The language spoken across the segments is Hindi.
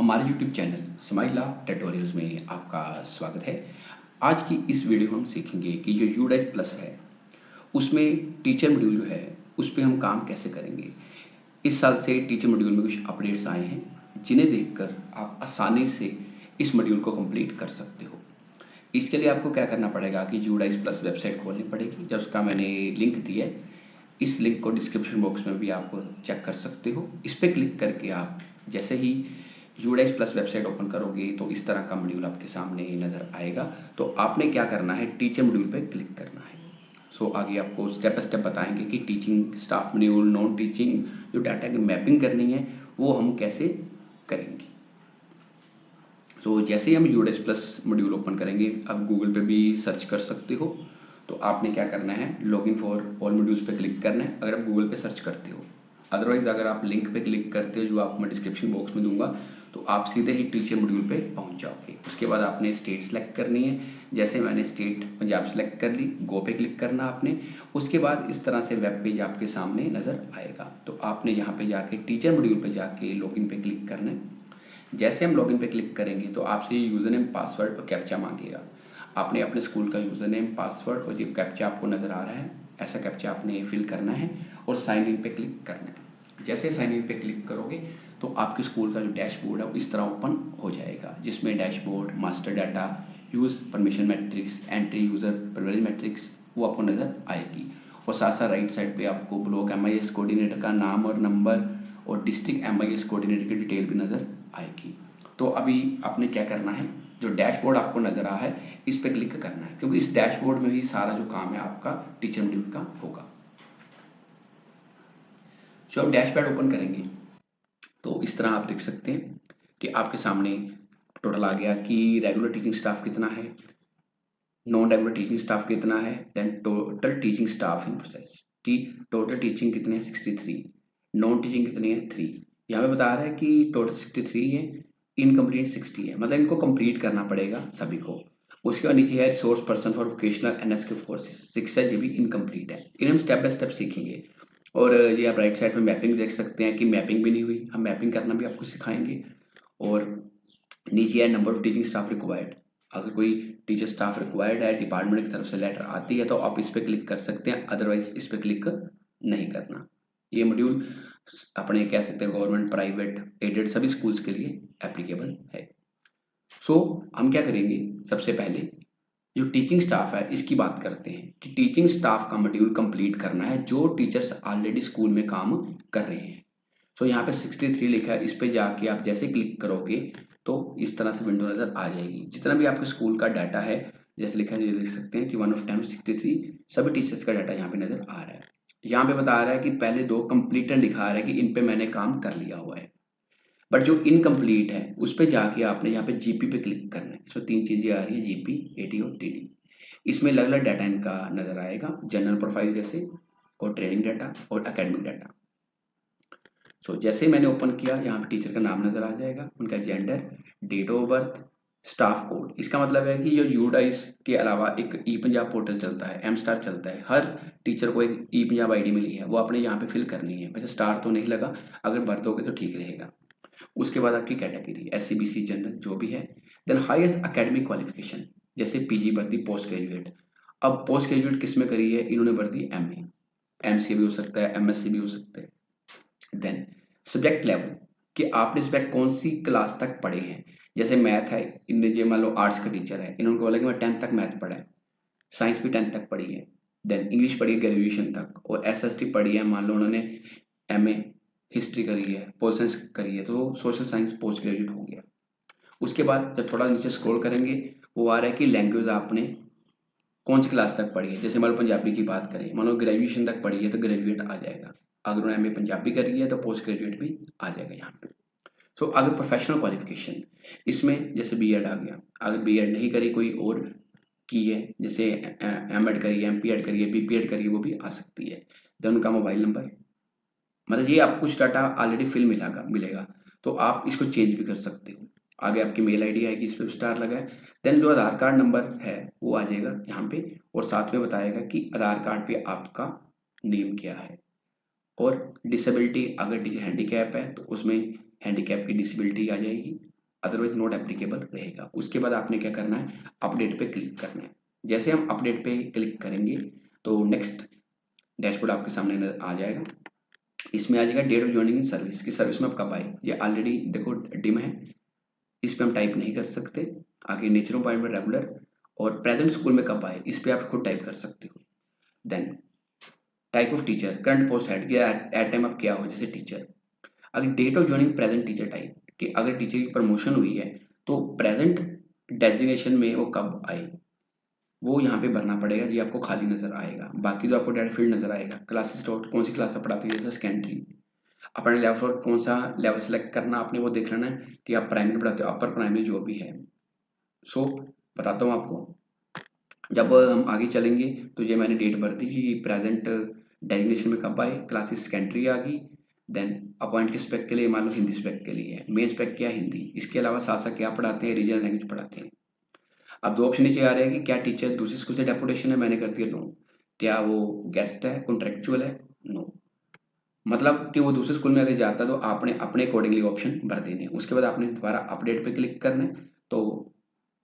हमारे YouTube चैनल स्माइला ट्यूटोरियल्स में आपका स्वागत है। आज की इस वीडियो में हम सीखेंगे कि जो यूडाइस प्लस है उसमें टीचर मॉड्यूल जो है उस पे हम काम कैसे करेंगे। इस साल से टीचर मॉड्यूल में कुछ अपडेट्स आए हैं जिन्हें देखकर आप आसानी से इस मॉड्यूल को कंप्लीट कर सकते हो। इसके लिए आपको क्या करना पड़ेगा कि यूडाइस प्लस वेबसाइट खोलनी पड़ेगी, जब उसका मैंने लिंक दिया है। इस लिंक को डिस्क्रिप्शन बॉक्स में भी आप चेक कर सकते हो। इस पर क्लिक करके आप जैसे ही यूडाइस प्लस वेबसाइट ओपन करोगे तो इस तरह का मॉड्यूल आपके सामने नज़र आएगा। तो आपने क्या करना है, टीचर मॉड्यूल पे क्लिक करना है। आगे आपको स्टेप बाय स्टेप बताएंगे कि teaching staff module, non teaching जो डाटा की मैपिंग करनी है वो हम कैसे करेंगे। जैसे ही हम यूडाइस प्लस मॉड्यूल ओपन करेंगे, आप गूगल पे भी सर्च कर सकते हो। तो आपने क्या करना है, लॉगिन फॉर ऑल मॉड्यूल्स पे क्लिक करना है अगर आप गूगल पे सर्च करते हो। अदरवाइज अगर आप लिंक पे क्लिक करते हो जो आपको मैं डिस्क्रिप्शन बॉक्स में दूंगा, तो आप सीधे ही टीचर मॉड्यूल पे पहुंच जाओगे। उसके बाद आपने स्टेट सेलेक्ट करनी है। जैसे मैंने स्टेट पंजाब सेलेक्ट कर ली, गो पे क्लिक करना आपने। उसके बाद इस तरह से वेब पेज आपके सामने नज़र आएगा। तो आपने यहाँ पे जाके टीचर मॉड्यूल पे जाके लॉगिन पे क्लिक करना है। जैसे हम लॉगिन पे क्लिक करेंगे तो आपसे यूज़र नेम, पासवर्ड और कैप्चा मांगेगा। आपने अपने स्कूल का यूज़र नेम, पासवर्ड और जो कैप्चा आपको नज़र आ रहा है ऐसा कैप्चा आपने फिल करना है और साइन इन पे क्लिक करना है। जैसे साइन इन पे क्लिक करोगे तो आपके स्कूल का जो डैशबोर्ड है वो इस तरह ओपन हो जाएगा, जिसमें dashboard, master data, use permission matrix, entry user privilege matrix वो आपको नज़र आएगी। और साथ साथ राइट साइड पे आपको ब्लॉक MIS कोऑर्डिनेटर का नाम और नंबर और डिस्ट्रिक्ट MIS कोऑर्डिनेटर की डिटेल भी नज़र आएगी। तो अभी आपने क्या करना है, जो डैशबोर्ड आपको नज़र आ है इस पे क्लिक करना है, क्योंकि इस डैशबोर्ड में ही सारा जो काम है आपका टीचर मॉड्यूल का होगा। अब डैशबोर्ड ओपन करेंगे तो इस तरह आप देख सकते हैं कि आपके सामने टोटल आ गया कि रेगुलर टीचिंग स्टाफ कितना है, नॉन रेगुलर टीचिंग स्टाफ कितना है, then total teaching staff in process. Total teaching कितने हैं 63, नॉन टीचिंग कितने हैं 3। यहाँ पे बता रहा है कि टोटल 63 है, इनकम्प्लीट 60 है, मतलब इनको कंप्लीट करना पड़ेगा सभी को। उसके बाद नीचे है resource person for vocational NSK forces 6 है, ये भी इनकम्प्लीट है। इन्हें हम स्टेप बाय स्टेप सीखेंगे। और ये आप राइट साइड में मैपिंग देख सकते हैं कि मैपिंग भी नहीं हुई, हम मैपिंग करना भी आपको सिखाएंगे। और नीचे है number of teaching staff required. अगर कोई टीचर स्टाफ रिक्वायर्ड है, डिपार्टमेंट की तरफ से लेटर आती है तो आप इस पर क्लिक कर सकते हैं, अदरवाइज इस पर क्लिक नहीं करना। ये मॉड्यूल अपने कह सकते हैं गवर्नमेंट, प्राइवेट, एडेड सभी स्कूल्स के लिए एप्लीकेबल है। हम क्या करेंगे, सबसे पहले जो टीचिंग स्टाफ है इसकी बात करते हैं कि टीचिंग स्टाफ का मॉड्यूल कंप्लीट करना है जो टीचर्स ऑलरेडी स्कूल में काम कर रहे हैं। यहाँ पे 63 लिखा है, इस पे जाके आप जैसे क्लिक करोगे तो इस तरह से विंडो नजर आ जाएगी। जितना भी आपके स्कूल का डाटा है, जैसे लिखा है, ये देख सकते हैं कि 1 ऑफ 10 63 सभी टीचर्स का डाटा यहाँ पे नजर आ रहा है। यहाँ पे बता रहा है कि पहले 2 कंप्लीटेड दिखा रहा है कि इन पे मैंने काम कर लिया हुआ है, बट जो इनकम्प्लीट है उस पे जाके आपने यहाँ पे GP पे क्लिक करना है। इसमें 3 चीजें आ रही है, GP, AT और TD। इसमें अलग अलग डाटा इनका नजर आएगा, जनरल प्रोफाइल जैसे, और ट्रेनिंग डाटा और एकेडमिक डाटा। जैसे ही मैंने ओपन किया, यहाँ पे टीचर का नाम नजर आ जाएगा, उनका gender, date of birth, staff code. इसका मतलब है कि जो यूडाइस के अलावा एक E-पंजाब पोर्टल चलता है, M-स्टार चलता है, हर टीचर को एक E-पंजाब ID मिली है, वो आपने यहाँ पे फिल करनी है। वैसे स्टार तो नहीं लगा, अगर भर दोगे तो ठीक रहेगा। उसके बाद आपकी कैटेगरी SC BC जनरल जो भी है। देन हाईएस्ट एकेडमिक क्वालिफिकेशन, जैसे PG वर्दी, पोस्ट ग्रेजुएट। अब पोस्ट ग्रेजुएट किस में करी है, इन्होंने वर्दी MA, MCA भी हो सकता है, MSc भी हो सकता है। देन सब्जेक्ट लेवल, कि आपने सब्जेक्ट कौन सी क्लास तक पढ़े हैं। जैसे मैथ है, इनने जो मान लो आर्ट्स का टीचर है, इन्होंने बोला कि मैं 10th तक मैथ पढ़ा है, साइंस भी 10th तक पढ़ी है। देन इंग्लिश पढ़ी है ग्रेजुएशन तक, और SST पढ़ी है, मान लो उन्होंने MA हिस्ट्री करी है, पोल साइंस करी है, तो सोशल साइंस पोस्ट ग्रेजुएट हो गया। उसके बाद जब थोड़ा नीचे स्क्रॉल करेंगे, वो आ रहा है कि लैंग्वेज आपने कौन सी क्लास तक पढ़ी है। जैसे मान लो पंजाबी की बात करें, मान लो ग्रेजुएशन तक पढ़ी है तो ग्रेजुएट आ जाएगा। अगर उन्होंने MA पंजाबी करी है तो पोस्ट ग्रेजुएट भी आ जाएगा यहाँ पे। अगर प्रोफेशनल क्वालिफिकेशन, इसमें जैसे B.Ed आ गया, अगर B.Ed नहीं करी कोई और की है, जैसे M.Ed करी है, MP.Ed करी है, BPED करी है, वो भी आ सकती है। देन उनका मोबाइल नंबर, मतलब ये आपको कुछ डाटा ऑलरेडी फिल मिलेगा, तो आप इसको चेंज भी कर सकते हो। आगे आपकी मेल ID आएगी, इस पर स्टार लगा है। देन जो आधार कार्ड नंबर है वो आ जाएगा यहाँ पे, और साथ में बताएगा कि आधार कार्ड पे आपका नेम क्या है। और डिसेबिलिटी, अगर टीचर हैंडीकैप है तो उसमें हैंडीकैप की डिसेबिलिटी आ जाएगी। अदरवाइज नॉट एप्लीकेबल रहेगा। उसके बाद आपने क्या करना है, अपडेट पे क्लिक करना है। जैसे हम अपडेट पे क्लिक करेंगे तो नेक्स्ट डैशबोर्ड आपके सामने आ जाएगा। इसमें आ जाएगा date of joining in service, की सर्विस में आप कब आए। ये ऑलरेडी देखो डिम है, इस पर हम टाइप नहीं कर सकते। आगे नेचर ऑफ अपॉइंटमेंट रेगुलर, और प्रेजेंट स्कूल में कब आए इस पर आप खुद टाइप कर सकते हो। Then type of teacher, current post head, या एट टाइम आप क्या हो, जैसे टीचर। अगर date of joining present teacher type, कि अगर टीचर की प्रमोशन हुई है तो प्रेजेंट डेजिग्नेशन में वो कब आए, वो यहाँ पे भरना पड़ेगा जी, आपको खाली नजर आएगा। बाकी तो आपको डायरेक्ट फील्ड नजर आएगा। क्लासेस डॉट कौन सी क्लास आप पढ़ाते हैं, जैसे सेकेंडरी। अपने लेवल पर कौन सा लेवल सेलेक्ट करना आपने, वो देख लेना है कि आप प्राइमरी पढ़ाते हो, अपर प्राइमरी जो भी है। सो बताता हूँ आपको, जब हम आगे चलेंगे तो ये मैंने डेट भर दी कि प्रेजेंट डेजिग्नेशन में कब आए, क्लासेस सेकेंडरी आ गई। देन अपॉइंट किस स्पेक के लिए, मान लो हिंदी स्पेक के लिए है, मेन स्पेक क्या हिंदी, इसके अलावा साथ साथ क्या पढ़ाते हैं, रीजनल लैंग्वेज पढ़ाते हैं। अब दो ऑप्शन नीचे आ रहे हैं कि क्या टीचर दूसरे स्कूल से डेपुटेशन है, मैंने कर दिया नो। क्या वो गेस्ट है, कॉन्ट्रेक्चुअल है, नो। मतलब कि वो दूसरे स्कूल में अगर जाता है तो आपने अपने अकॉर्डिंगली ऑप्शन भर देने। उसके बाद आपने दोबारा अपडेट पे क्लिक करना है। तो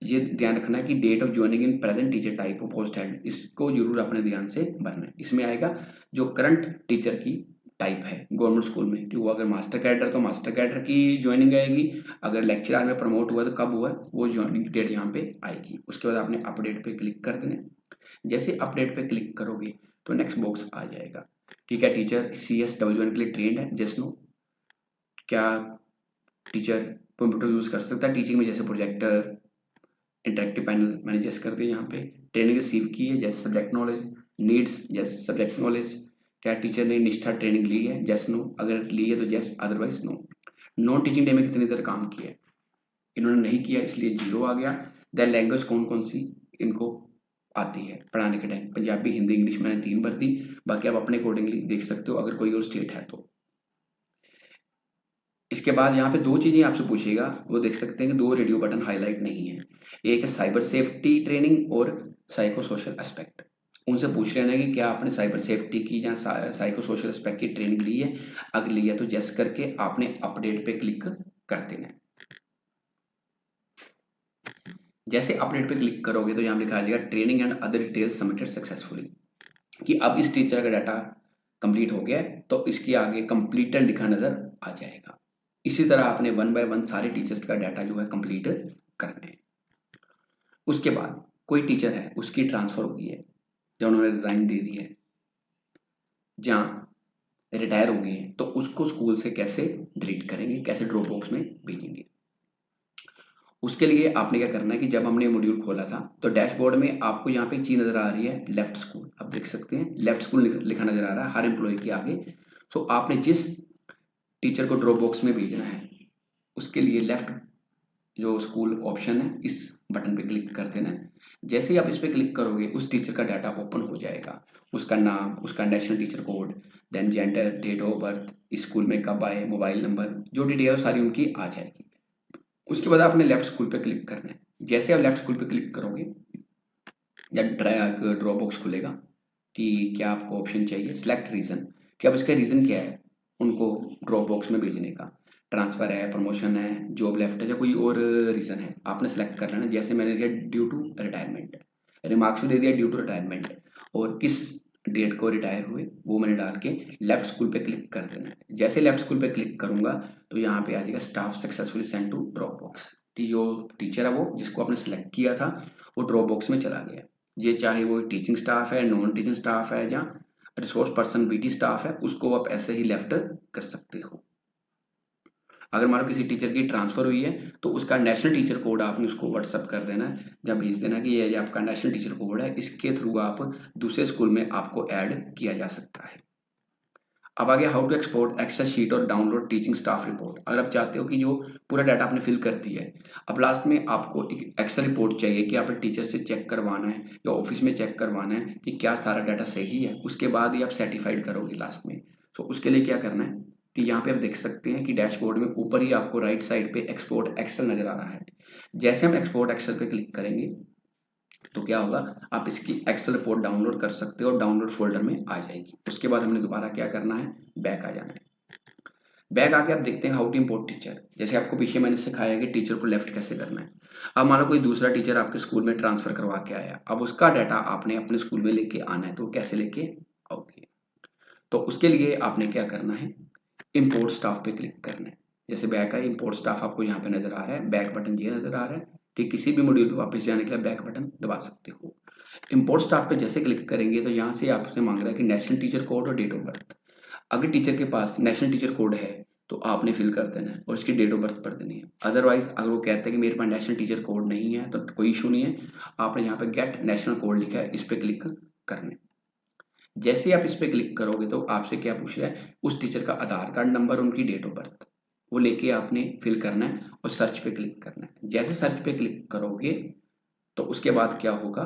ये ध्यान रखना है कि date of joining in present teacher type of post head, इसको जरूर अपने ध्यान से भरना है। इसमें आएगा जो करंट टीचर की टाइप है गवर्नमेंट स्कूल में, कि वो अगर मास्टर कैडर तो मास्टर कैडर की ज्वाइनिंग आएगी, अगर लेक्चरर में प्रमोट हुआ तो कब हुआ वो ज्वाइनिंग डेट यहाँ पे आएगी। उसके बाद आपने अपडेट पे क्लिक कर देना। जैसे अपडेट पे क्लिक करोगे तो नेक्स्ट बॉक्स आ जाएगा। ठीक है, टीचर CS W1 के लिए ट्रेंड है, जस्ट नो। क्या टीचर कंप्यूटर यूज कर सकता है टीचिंग में, जैसे प्रोजेक्टर, इंटरेक्टिव पैनल, मैंने जैसे कर दिया यहाँ पे। ट्रेनिंग रिसीव की है, जैसे सब्जेक्ट नॉलेज। नीड्स, जैसे सब्जेक्ट नॉलेज। क्या टीचर ने निष्ठा ट्रेनिंग ली है, जस्ट नो। अगर ली है तो just, otherwise no. Non teaching day में कितनी देर काम किया है, इन्होंने नहीं किया इसलिए 0 आ गया। देन लैंग्वेज कौन कौन सी इनको आती है पढ़ाने के टाइम, पंजाबी, हिंदी, इंग्लिश, मैंने 3 भर दी। बाकी आप अपने अकॉर्डिंगली देख सकते हो अगर कोई और स्टेट है तो। इसके बाद यहाँ पे 2 चीजें आपसे पूछेगा, वो देख सकते हैं कि 2 रेडियो बटन हाईलाइट नहीं है। एक है साइबर सेफ्टी ट्रेनिंग और साइको सोशल एस्पेक्ट। उनसे पूछ लेना है कि क्या आपने साइबर सेफ्टी की या साइको सोशल एस्पेक्ट की ट्रेनिंग ली है। अगर ली है तो जस्ट करके आपने अपडेट पे क्लिक कर देना है। जैसे अपडेट पे क्लिक करोगे तो यहाँ लिखा आ जाएगा training and other details submitted successfully, कि अब इस टीचर का डाटा कंप्लीट हो गया है, तो इसके आगे कंप्लीटेड लिखा नजर आ जाएगा। इसी तरह आपने 1 बाय 1 सारे टीचर्स का डाटा जो है कंप्लीट करना है। उसके बाद कोई टीचर है उसकी ट्रांसफर हो गई है, या उन्होंने रिजाइन दे दी है, जहाँ रिटायर हो गए हैं, तो उसको स्कूल से कैसे डिलीट करेंगे, कैसे ड्रॉप बॉक्स में भेजेंगे। उसके लिए आपने क्या करना है कि जब हमने मॉड्यूल खोला था तो डैशबोर्ड में आपको यहाँ पे एक चीज नजर आ रही है, लेफ्ट स्कूल। आप देख सकते हैं लेफ्ट स्कूल लिखा नजर आ रहा है हर एम्प्लॉय के आगे। सो आपने जिस टीचर को ड्रॉप बॉक्स में भेजना है उसके लिए लेफ्ट जो स्कूल ऑप्शन है इस बटन पे क्लिक कर देना है। जैसे ही आप इस पे क्लिक करोगे उस टीचर का डाटा ओपन हो जाएगा, उसका नाम, उसका national teacher code, then gender, date of birth, school में कब आए, मोबाइल नंबर, जो डिटेल सारी उनकी आ जाएगी। उसके बाद आपने लेफ्ट स्कूल पे क्लिक करना है। जैसे आप लेफ्ट स्कूल पे क्लिक करोगे या ड्रॉप बॉक्स खुलेगा कि क्या आपको ऑप्शन चाहिए, सिलेक्ट रीजन, कि अब इसका रीजन क्या है उनको ड्रॉप बॉक्स में भेजने का। ट्रांसफर है, प्रमोशन है, जॉब लेफ्ट है, या कोई और रीजन है, आपने सेलेक्ट कर लेना। जैसे मैंने दिया ड्यू टू रिटायरमेंट, रिमार्क्स में दे दिया ड्यू टू रिटायरमेंट, और किस डेट को रिटायर हुए वो मैंने डाल के लेफ्ट स्कूल पे क्लिक कर देना है। जैसे लेफ्ट स्कूल पे क्लिक करूंगा तो यहाँ पे आ जाएगा staff successfully send to drop box, जो टीचर है वो जिसको आपने सेलेक्ट किया था वो ड्रॉप बॉक्स में चला गया। ये चाहे वो टीचिंग स्टाफ है, नॉन टीचिंग स्टाफ है, या रिसोर्स पर्सन BT स्टाफ है, उसको आप ऐसे ही लेफ्ट कर सकते हो। अगर मान लो किसी टीचर की ट्रांसफर हुई है तो उसका नेशनल टीचर कोड आपने उसको व्हाट्सअप कर देना है या भेज देना कि ये आपका नेशनल टीचर कोड है, इसके थ्रू आप दूसरे स्कूल में आपको ऐड किया जा सकता है। अब आ गया how to export Excel sheet और डाउनलोड टीचिंग स्टाफ रिपोर्ट। अगर आप चाहते हो कि जो पूरा डाटा आपने फिल कर दिया है, अब लास्ट में आपको एक एक्सेल रिपोर्ट चाहिए कि आपने टीचर से चेक करवाना है या ऑफिस में चेक करवाना है कि क्या सारा डाटा सही है, उसके बाद ही आप सर्टिफाइड करोगे लास्ट में। तो उसके लिए क्या करना है कि यहाँ पे आप देख सकते हैं कि डैशबोर्ड में ऊपर ही आपको राइट साइड पे एक्सपोर्ट एक्सेल नजर आ रहा है। जैसे हम एक्सपोर्ट एक्सेल पे क्लिक करेंगे तो क्या होगा, आप इसकी एक्सेल रिपोर्ट डाउनलोड कर सकते हो और डाउनलोड फोल्डर में आ जाएगी। उसके बाद हमने दोबारा क्या करना है, बैक आ जाना है। बैक आके आप देखते हैं हाउ टू इम्पोर्ट टीचर। जैसे आपको पीछे मैंने सिखाया कि टीचर को लेफ्ट कैसे करना है। अब मान लो कोई दूसरा टीचर आपके स्कूल में ट्रांसफर करवा के आया, अब उसका डाटा आपने अपने स्कूल में लेके आना है, तो कैसे लेके आओगे? तो उसके लिए आपने क्या करना है, इम्पोर्ट स्टाफ पे क्लिक करना है। जैसे बैक है, इम्पोर्ट स्टाफ आपको यहाँ पे नजर आ रहा है, बैक बटन ये नजर आ रहा है। ठीक, किसी भी मॉड्यूल पे वापस जाने के लिए बैक बटन दबा सकते हो। इम्पोर्ट स्टाफ पे जैसे क्लिक करेंगे तो यहाँ से आपसे मांग रहा है कि नेशनल टीचर कोड और डेट ऑफ बर्थ। अगर टीचर के पास नेशनल टीचर कोड है तो आपने फिल कर देना है और उसकी डेट ऑफ बर्थ भर देनी है। अदरवाइज अगर वो कहता है कि मेरे पास नेशनल टीचर कोड नहीं है तो कोई इशू नहीं है, आपने यहाँ पे गेट नेशनल कोड लिखा है, इस पर क्लिक करना है। जैसे आप इस पर क्लिक करोगे तो आपसे क्या पूछ रहा है, उस टीचर का आधार कार्ड नंबर, उनकी डेट ऑफ बर्थ, वो लेके आपने फिल करना है और सर्च पे क्लिक करना है। जैसे सर्च पे क्लिक करोगे तो उसके बाद क्या होगा,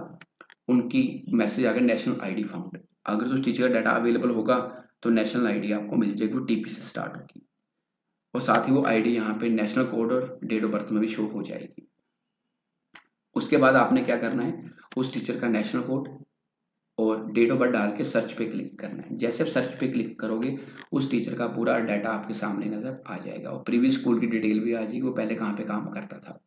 उनकी मैसेज आ गया नेशनल आईडी फाउंड। अगर उस टीचर का डाटा अवेलेबल होगा तो नेशनल आईडी आपको मिल जाएगी, वो टीपी से स्टार्ट होगी और साथ ही वो आईडी यहाँ पे नेशनल कोड और डेट ऑफ बर्थ में भी शो हो जाएगी। उसके बाद आपने क्या करना है, उस टीचर का नेशनल कोड और डेट ऑफ बर्थ डाल के सर्च पे क्लिक करना है। जैसे आप सर्च पे क्लिक करोगे उस टीचर का पूरा डाटा आपके सामने नजर आ जाएगा और प्रीवियस स्कूल की डिटेल भी आ जाएगी, वो पहले कहाँ पे काम करता था।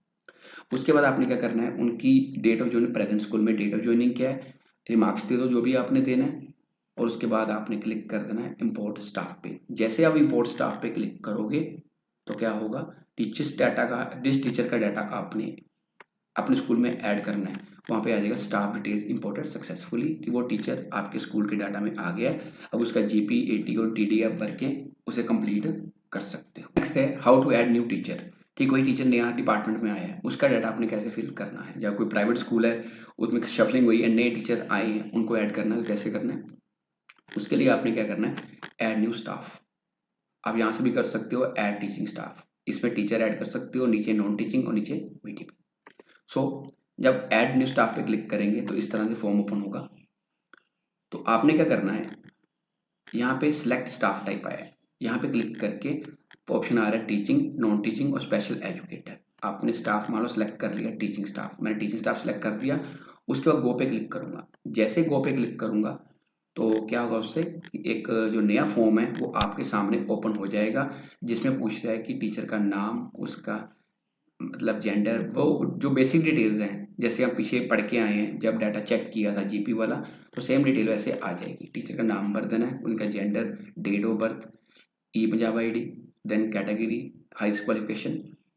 उसके बाद आपने क्या करना है, उनकी date of joining, present school में डेट ऑफ ज्वाइनिंग क्या है, रिमार्क्स दे दो जो भी आपने देना है और उसके बाद आपने क्लिक कर देना है इम्पोर्ट स्टाफ पे। जैसे आप इम्पोर्ट स्टाफ पे क्लिक करोगे तो क्या होगा, टीचर्स डाटा का, जिस टीचर का डाटा आपने अपने स्कूल में ऐड करना है वहाँ पे आ जाएगा स्टाफ डिटेल्स इंपोर्टेड सक्सेसफुली, कि वो टीचर आपके स्कूल के डाटा में आ गया है। अब उसका जीपी, एटी और टीडी आप भर के उसे कंप्लीट कर सकते हो। नेक्स्ट है how to add new teacher. कि कोई टीचर नया डिपार्टमेंट में आया है, उसका डाटा आपने कैसे फिल करना है। जब कोई प्राइवेट स्कूल है उसमें शफलिंग हुई है, नए टीचर आए हैं, उनको ऐड करना है, कैसे करना है, उसके लिए आपने क्या करना है, ऐड न्यू स्टाफ। आप यहाँ से भी कर सकते हो ऐड टीचिंग स्टाफ, इसमें टीचर ऐड कर सकते हो, नीचे नॉन टीचिंग और नीचे वीटीपी। सो जब ऐड न्यू स्टाफ पे क्लिक करेंगे तो इस तरह से फॉर्म ओपन होगा। तो आपने क्या करना है, यहाँ पे सिलेक्ट स्टाफ टाइप आया है, यहाँ पे क्लिक करके ऑप्शन आ रहा है टीचिंग, नॉन टीचिंग और स्पेशल एजुकेटर। आपने स्टाफ मान लो सेलेक्ट कर लिया टीचिंग स्टाफ, मैंने टीचिंग स्टाफ सेलेक्ट कर दिया। उसके बाद गो पे क्लिक करूंगा। जैसे गो पे क्लिक करूंगा तो क्या होगा, उससे एक जो नया फॉर्म है वो आपके सामने ओपन हो जाएगा, जिसमें पूछ रहा है कि टीचर का नाम, उसका मतलब जेंडर, वो जो बेसिक डिटेल्स हैं जैसे हम पीछे पढ़ के आए हैं जब डाटा चेक किया था जीपी वाला, तो सेम डिटेल वैसे आ जाएगी। टीचर का नाम भर देना है, उनका gender, date of birth, e Punjab ID, then category, highest qualification,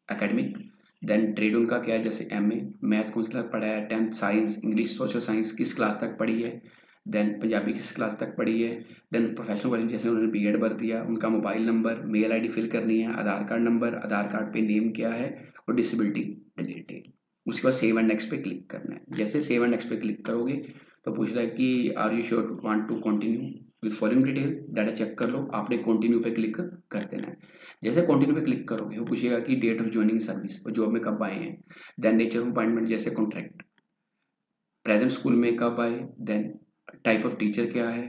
academic, then trade उनका क्या है, जैसे एमए, मैथ कौन सी क्लास पढ़ा है, 10th science, English, social science किस क्लास तक पढ़ी है, देन पंजाबी किस क्लास तक पढ़ी है, देन प्रोफेशनल क्वालिफिकेशन जैसे उन्होंने बीएड भर दिया, उनका mobile number, mail ID fill करनी है, Aadhaar card number, Aadhaar card पे नेम क्या है और डिसेबिलिटी डिटेल। उसके बाद सेव एंड नेक्स्ट पे क्लिक करना है। जैसे सेव एंड नेक्स्ट पे क्लिक करोगे तो पूछ रहा है कि are you sure to want to continue with following detail, data check कर लो, आपने कंटिन्यू पे क्लिक कर देना है। जैसे कंटिन्यू पे क्लिक करोगे वो पूछेगा कि डेट ऑफ ज्वाइनिंग सर्विस, और जॉब में कब आए हैं, देन नेचर ऑफ अपॉइंटमेंट जैसे कॉन्ट्रैक्ट, प्रेजेंट स्कूल में कब आए, देन टाइप ऑफ टीचर क्या है,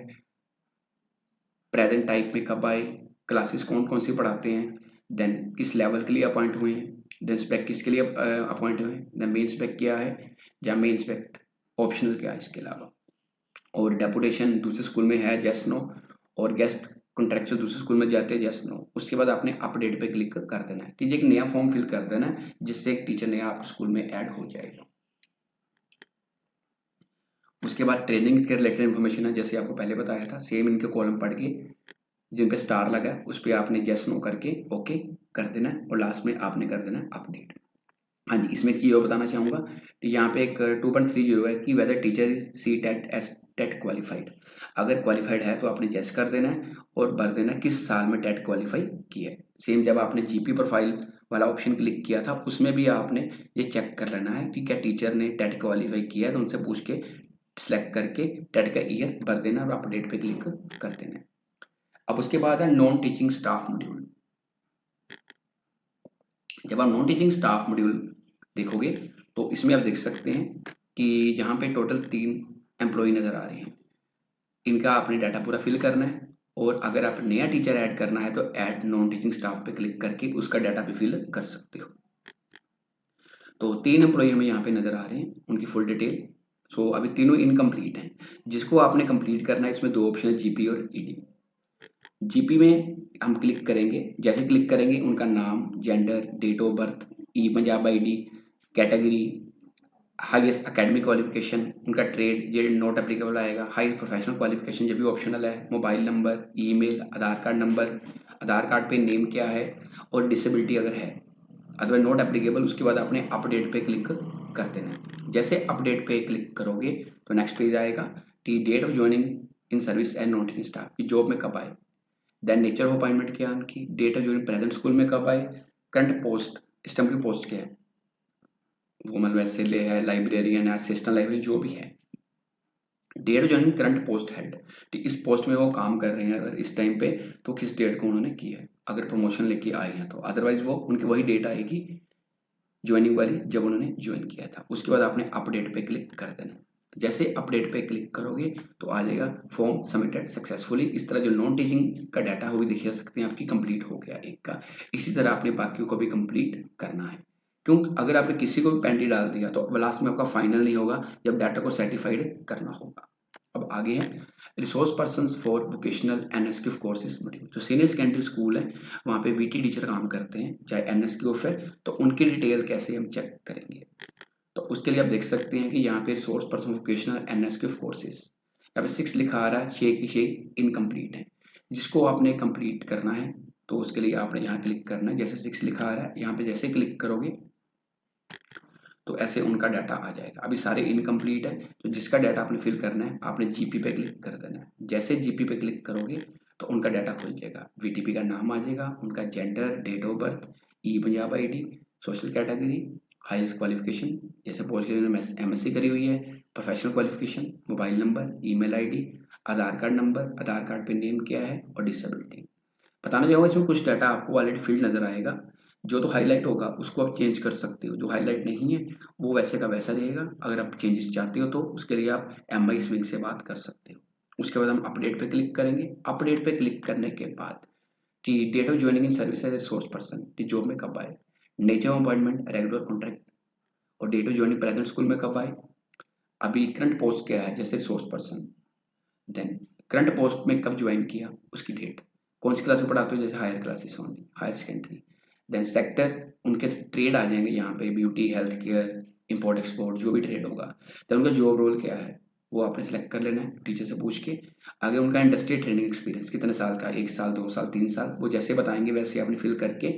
प्रेजेंट टाइप में कब आए, क्लासेस कौन कौन सी पढ़ाते हैं, देन किस लेवल के लिए अपॉइंट हुए हैं, देन स्पेक किसके लिए अपॉइंट हुए हैं, देन मेन स्पेक क्या है या मेन स्पेक ऑप्शनल क्या है इसके अलावा, और डेपुटेशन दूसरे स्कूल में है जस्ट नो, और गेस्ट कॉन्ट्रैक्चुअल दूसरे स्कूल में जाते हैं जस्ट नो। उसके बाद आपने अपडेट पे क्लिक कर देना है, ठीक है, एक नया फॉर्म फिल कर देना है जिससे एक टीचर नया आपके स्कूल में ऐड हो जाएगा। उसके बाद ट्रेनिंग के रिलेटेड इन्फॉर्मेशन है, जैसे आपको पहले बताया था, सेम इनके कॉलम पढ़ के जिन पे स्टार लगा है उस पर आपने जस्ट नो करके ओके कर देना है और लास्ट में आपने कर देना है अपडेट। हाँ जी, इसमें चीज़ और बताना चाहूँगा कि यहाँ पे एक 2.30 है कि whether teacher is C TET S TET qualified. अगर क्वालिफाइड है तो आपने यस कर देना है और भर देना है किस साल में टेट क्वालिफाई किया है। सेम जब आपने जीपी प्रोफाइल वाला ऑप्शन क्लिक किया था उसमें भी आपने ये चेक कर लेना है कि क्या टीचर ने टेट क्वालिफाई किया है, तो उनसे पूछ के सिलेक्ट करके टेट का ईयर भर देना और अपडेट पे क्लिक कर देना है। अब उसके बाद है नॉन टीचिंग स्टाफ मॉड्यूल। जब आप नॉन टीचिंग स्टाफ मॉड्यूल देखोगे तो इसमें आप देख सकते हैं कि यहाँ पे टोटल 3 एम्प्लॉय नजर आ रहे हैं। इनका आपने डाटा पूरा फिल करना है और अगर आप नया टीचर ऐड करना है तो ऐड नॉन टीचिंग स्टाफ पे क्लिक करके उसका डाटा भी फिल कर सकते हो। तो 3 एम्प्लॉय हमें यहाँ पे नजर आ रहे हैं, उनकी फुल डिटेल। सो अभी तीनों इनकम्प्लीट हैं, जिसको आपने कंप्लीट करना है इसमें 2 ऑप्शन है, जीपी और ईडी। जीपी में हम क्लिक करेंगे, जैसे क्लिक करेंगे उनका नाम, gender, date of birth, e Punjab ID, category, highest academic qualification, उनका ट्रेड ये नॉट एप्लीकेबल आएगा, हाईएस्ट प्रोफेशनल क्वालिफिकेशन ये भी ऑप्शनल है, mobile number, email, Aadhaar card number, Aadhaar card पे नेम क्या है और डिसेबिलिटी अगर है, अथवा नॉट एप्लीकेबल, उसके बाद आपने अपडेट पे क्लिक कर देना। जैसे अपडेट पे क्लिक करोगे तो नेक्स्ट पेज आएगा कि date of joining in service and non teaching staff की जॉब में कब आए, देन नेचर ऑफ अपॉइंटमेंट क्या है उनकी, date of joining present school में कब आए, करंट पोस्ट सिस्टम की पोस्ट क्या है, वो मतलब SLA है, लाइब्रेरियन है, असिस्टेंट लाइब्रेरियन जो भी है, date of joining current post head, इस पोस्ट में वो काम कर रहे हैं अगर इस टाइम पे तो किस डेट को उन्होंने किया है, अगर प्रमोशन लेके आए हैं तो, अदरवाइज वो उनकी वही डेट आएगी ज्वाइनिंग वाली जब उन्होंने ज्वाइन किया था। उसके बाद आपने अपडेट पे क्लिक कर देना। जैसे अपडेट पे क्लिक करोगे तो आ जाएगा फॉर्म सबमिटेड सक्सेसफुली। इस तरह जो नॉन टीचिंग का डाटा वो भी देख सकते हैं आपकी कंप्लीट हो गया एक का। इसी तरह आपने बाकियों को भी कंप्लीट करना है, क्योंकि अगर आपने किसी को भी पेंडिंग डाल दिया तो लास्ट में आपका फाइनल नहीं होगा जब डाटा को सर्टिफाइड करना होगा। अब आगे है resource persons for vocational NSQ courses module. जो सीनियर सेकेंडरी स्कूल है वहाँ पे VT टीचर काम करते हैं, चाहे NSQ है, तो उनकी डिटेल कैसे हम चेक करेंगे। तो उसके लिए आप देख सकते हैं कि यहाँ पे resource person vocational NSQ courses, यहाँ पे 6 लिखा आ रहा है, 6 की 6 इनकम्प्लीट है, जिसको आपने कंप्लीट करना है तो उसके लिए आपने यहाँ क्लिक करना है। जैसे 6 लिखा आ रहा है यहाँ पे जैसे क्लिक करोगे तो ऐसे उनका डाटा आ जाएगा। अभी सारे इनकम्प्लीट है, तो जिसका डाटा आपने फिल करना है आपने GP पे क्लिक कर देना है। जैसे GP पे क्लिक करोगे तो उनका डाटा खुल जाएगा, VTP का नाम आ जाएगा, उनका gender, date of birth, e Punjab ID, social category, highest qualification, जैसे पोस्ट ग्रेजुएशन MSc करी हुई है, professional qualification, mobile number, email ID, Aadhaar card number, Aadhaar card पे नेम क्या है और डिसेबिलिटी। बताना चाहूँगा इसमें कुछ डाटा आपको ऑलरेडी फील्ड नजर आएगा, जो तो हाईलाइट होगा उसको आप चेंज कर सकते हो, जो हाईलाइट नहीं है वो वैसे का वैसा रहेगा। अगर आप चेंजेस चाहते हो तो उसके लिए आप MI स्विंग से बात कर सकते हो। उसके बाद हम अपडेट पे क्लिक करेंगे। अपडेट पे क्लिक करने के बाद कि date of joining in service as resource person की जॉब में कब आए, nature of appointment regular contract, और date of joining present school में कब आए, अभी करंट पोस्ट क्या है जैसे resource person, then current post में कब ज्वाइन किया उसकी डेट, कौन सी क्लास में पढ़ाते हो जैसे हायर क्लासेस होंगी, हायर सेकेंडरी, देन सेक्टर, उनके ट्रेड आ जाएंगे यहाँ पे, beauty, health care, import export, जो भी ट्रेड होगा, देन उनका जॉब रोल क्या है वो आपने सेलेक्ट कर लेना है टीचर से पूछ के। आगे उनका इंडस्ट्री ट्रेनिंग एक्सपीरियंस कितने साल का, 1 साल, 2 साल, 3 साल, वो जैसे बताएंगे वैसे आपने फिल करके।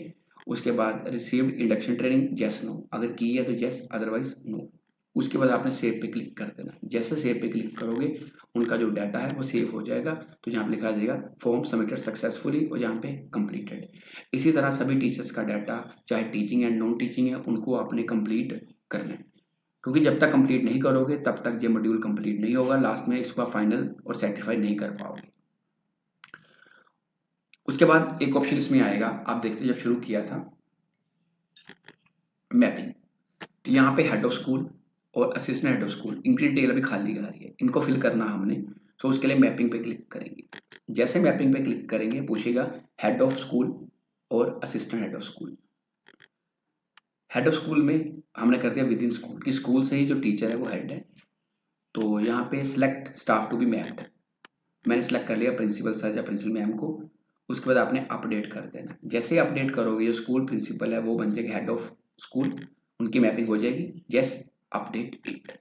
उसके बाद received induction training, yes no, अगर की है तो यस, अदरवाइज नो। उसके बाद आपने सेव पे क्लिक कर देना। जैसे सेव पे क्लिक करोगे उनका जो डाटा है वो सेव हो जाएगा, तो यहाँ पे लिखा जाएगा फॉर्म सबमिटेड सक्सेसफुली और यहाँ पे कंप्लीटेड। इसी तरह सभी टीचर्स का डाटा चाहे टीचिंग एंड नॉन टीचिंग है उनको आपने कंप्लीट करना है, क्योंकि जब तक कंप्लीट नहीं करोगे तब तक ये मॉड्यूल कंप्लीट नहीं होगा, लास्ट में इसका फाइनल और सर्टिफाइड नहीं कर पाओगे। उसके बाद एक ऑप्शन इसमें आएगा, आप देखते जब शुरू किया था मैपिंग, तो यहाँ पे हेड ऑफ स्कूल और असिस्टेंट हेड ऑफ स्कूल इनकी डिटेल अभी खाली आ रही है, इनको फिल करना हमने, तो उसके लिए मैपिंग पे क्लिक करेंगे। जैसे मैपिंग पे क्लिक करेंगे पूछेगा हेड ऑफ स्कूल और assistant head of school. Head of school में हमने कर दिया विद इन स्कूल की, स्कूल से ही जो टीचर है वो हेड है, तो यहाँ पे select staff to be mapped, मैंने सेलेक्ट कर लिया प्रिंसिपल सर या प्रिंसिपल मैम को। उसके बाद आपने अपडेट कर देना। जैसे अपडेट करोगे जो स्कूल प्रिंसिपल है वो बन जाएगी हेड ऑफ स्कूल, उनकी मैपिंग हो जाएगी, यस अपडेट इट।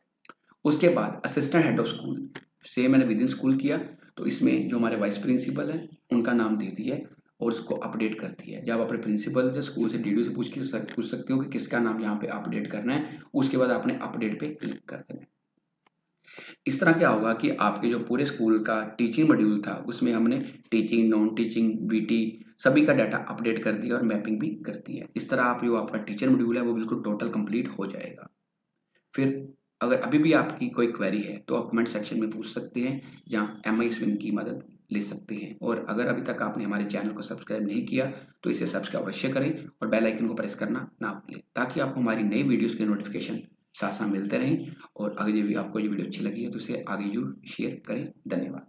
उसके बाद असिस्टेंट हेड ऑफ स्कूल से मैंने विद इन स्कूल किया, तो इसमें जो हमारे वाइस प्रिंसिपल है उनका नाम दे दिया है और उसको अपडेट कर दिया है। जब अपने प्रिंसिपल जो स्कूल से DDO से पूछ सकते हो कि किसका नाम यहाँ पे अपडेट करना है, उसके बाद आपने अपडेट पे क्लिक कर देना है। इस तरह क्या होगा कि आपके जो पूरे स्कूल का टीचिंग मॉड्यूल था उसमें हमने टीचिंग, नॉन टीचिंग, VT सभी का डाटा अपडेट कर दिया और मैपिंग भी कर दी है। इस तरह आप जो आपका टीचर मॉड्यूल है वो बिल्कुल टोटल कंप्लीट हो जाएगा। फिर अगर अभी भी आपकी कोई क्वेरी है तो आप कमेंट सेक्शन में पूछ सकते हैं, जहाँ MI स्विंग की मदद ले सकते हैं। और अगर अभी तक आपने हमारे चैनल को सब्सक्राइब नहीं किया तो इसे सब्सक्राइब अवश्य करें और बेल आइकन को प्रेस करना ना भूलें, ताकि आपको हमारी नई वीडियोस के नोटिफिकेशन साथ साथ मिलते रहें। और अगर आपको ये वीडियो अच्छी लगी है तो इसे आगे जरूर शेयर करें। धन्यवाद।